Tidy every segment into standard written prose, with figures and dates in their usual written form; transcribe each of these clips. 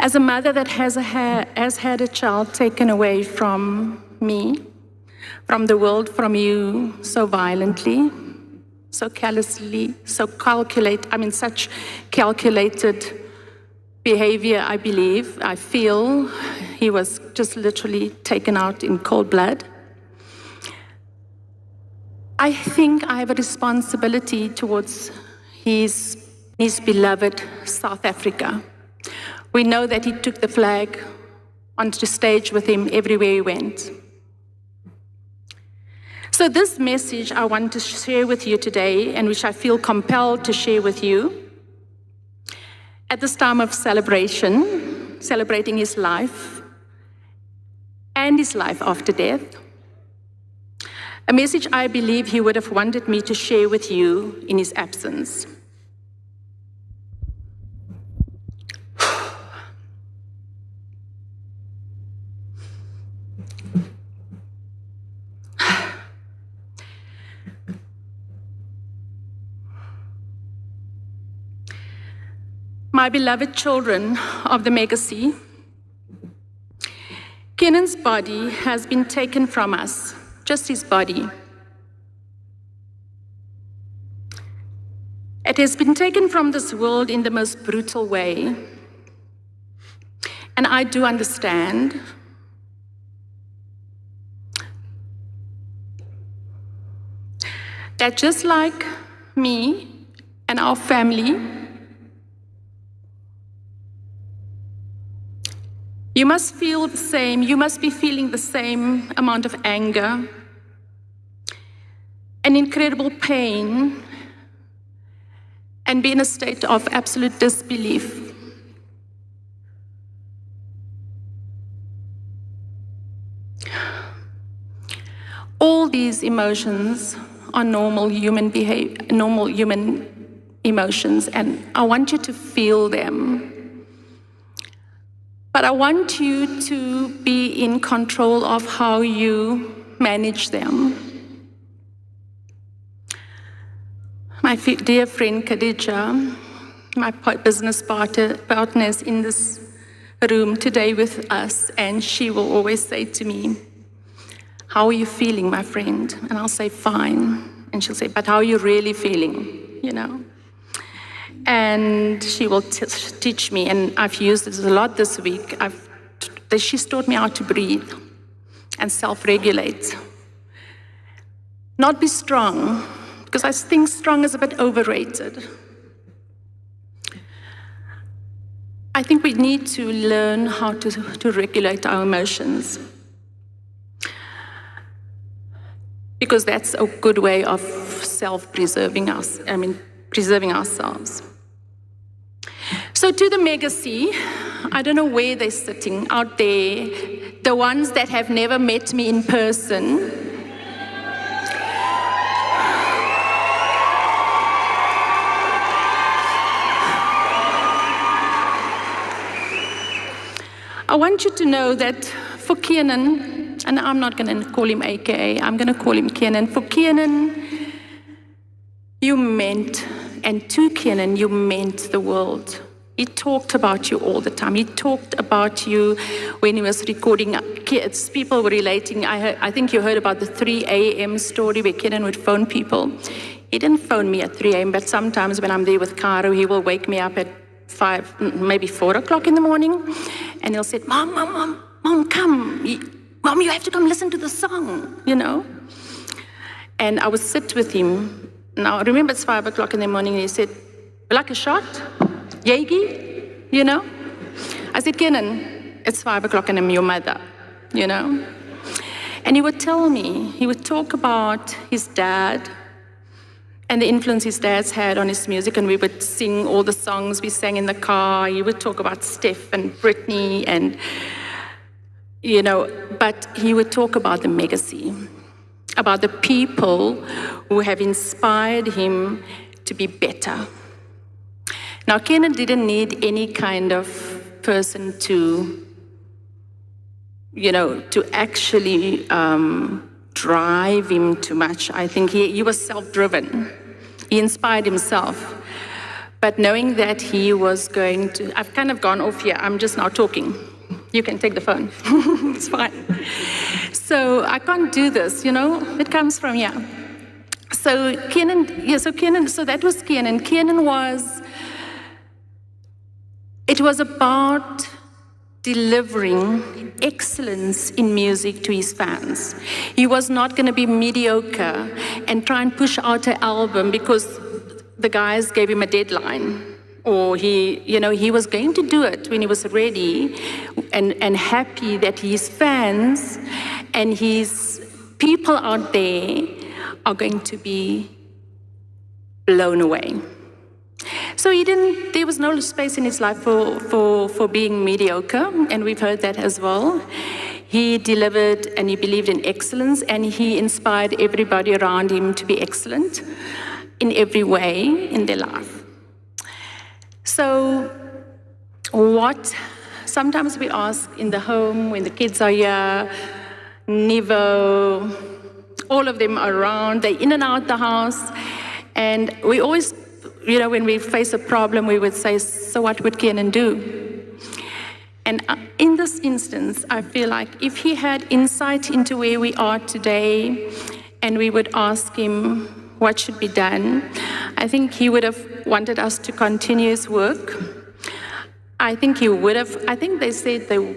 As a mother that has had a child taken away from me, from the world, from you so violently, so callously, such calculated behavior, I believe, I feel he was just literally taken out in cold blood. I think I have a responsibility towards his beloved South Africa. We know that he took the flag onto the stage with him everywhere he went. So this message I want to share with you today, and which I feel compelled to share with you, at this time of celebration, celebrating his life and his life after death, a message I believe he would have wanted me to share with you in his absence. My beloved children of the Megacy, Kenan's body has been taken from us, just his body. It has been taken from this world in the most brutal way. And I do understand. That just like me and our family, you must feel the same, you must be feeling the same amount of anger and incredible pain and be in a state of absolute disbelief. All these emotions are normal human emotions, and I want you to feel them. But I want you to be in control of how you manage them. My dear friend Khadija, my business partner is in this room today with us, and she will always say to me, "How are you feeling, my friend?" And I'll say, "Fine." And she'll say, "But how are you really feeling?" You know? And she will teach me, and I've used this a lot this week. She's taught me how to breathe and self-regulate. Not be strong, because I think strong is a bit overrated. I think we need to learn how to regulate our emotions, because that's a good way of preserving ourselves. So to the Megacy, I don't know where they're sitting out there, the ones that have never met me in person. I want you to know that for Kenan, and I'm not going to call him AKA, I'm going to call him Kenan. For Kenan, you meant, and to Kenan, you meant the world. He talked about you all the time. He talked about you when he was recording kids. People were relating. I think you heard about the 3 a.m. story where Kenan would phone people. He didn't phone me at 3 a.m., but sometimes when I'm there with Caro, he will wake me up at 5, maybe 4 o'clock in the morning, and he'll say, Mom, come. Mom, you have to come listen to the song, you know? And I would sit with him. Now, I remember it's 5 o'clock in the morning, and he said, like a shot? Yagi? You know? I said, Kenan, it's 5 o'clock and I'm your mother, you know? And he would tell me, he would talk about his dad and the influence his dad's had on his music, and we would sing all the songs we sang in the car. He would talk about Steph and Britney and, you know, but he would talk about the Megacy, about the people who have inspired him to be better. Now, Kenan didn't need any kind of person to, you know, to actually drive him too much. I think he was self-driven. He inspired himself. But knowing that he was going to, I've kind of gone off here, I'm just now talking. You can take the phone, it's fine. So I can't do this, you know, it comes from here. So Kiernan, so that was Kiernan. Kiernan was, it was about delivering excellence in music to his fans. He was not going to be mediocre and try and push out an album because the guys gave him a deadline, or he was going to do it when he was ready and happy that his fans and his people out there are going to be blown away. So there was no space in his life for being mediocre, and we've heard that as well. He delivered and he believed in excellence, and he inspired everybody around him to be excellent in every way in their life. So sometimes we ask in the home, when the kids are here, Nivo, all of them are around, they're in and out the house, and we always, when we face a problem, we would say, so what would Kiernan do? And in this instance, I feel like if he had insight into where we are today, and we would ask him what should be done, I think he would have wanted us to continue his work. I think they said they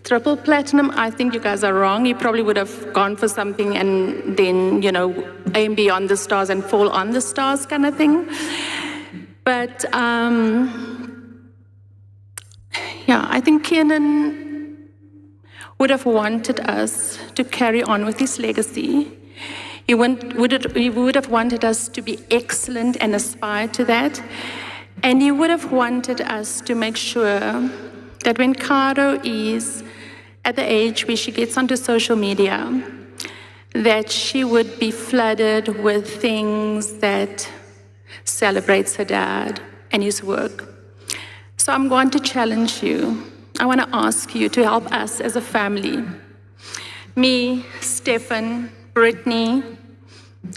triple platinum. I think you guys are wrong. He probably would have gone for something and then, aim beyond the stars and fall on the stars kind of thing. But I think Kiernan would have wanted us to carry on with his legacy. He would have wanted us to be excellent and aspire to that. And he would have wanted us to make sure that when Caro is at the age where she gets onto social media, that she would be flooded with things that celebrates her dad and his work. So I'm going to challenge you. I want to ask you to help us as a family. Me, Stefan, Brittany.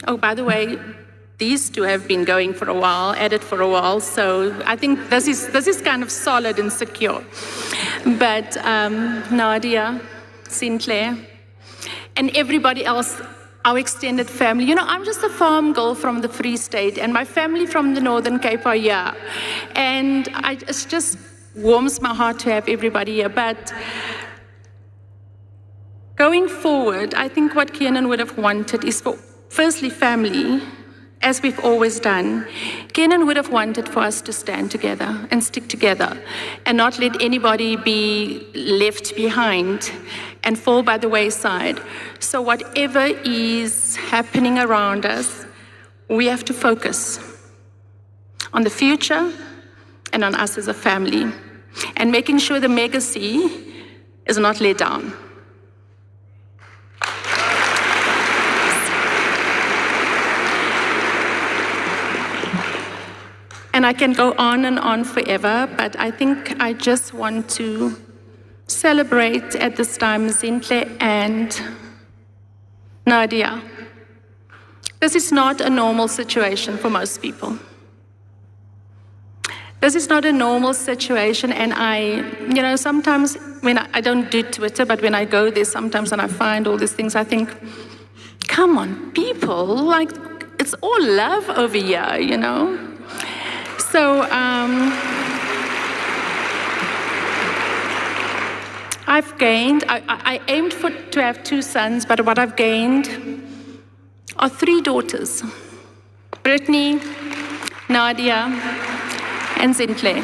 Oh, by the way, these two have been going for a while, at it for a while, so I think this is kind of solid and secure. But Nadia, Sinclair, and everybody else, our extended family. I'm just a farm girl from the Free State, and my family from the Northern Cape are here. And it just warms my heart to have everybody here. But going forward, I think what Kiernan would have wanted is for, firstly, family, as we've always done. Kiernan would have wanted for us to stand together and stick together and not let anybody be left behind and fall by the wayside. So whatever is happening around us, we have to focus on the future and on us as a family, and making sure the legacy is not let down. And I can go on and on forever, but I think I just want to celebrate at this time Zintle and Nadia. This is not a normal situation for most people. This is not a normal situation, and sometimes when I don't do Twitter, but when I go there sometimes and I find all these things, I think, come on, people, it's all love over here, So I've gained, I aimed to have 2 sons, but what I've gained are 3 daughters, Brittany, Nadia, and Zintle.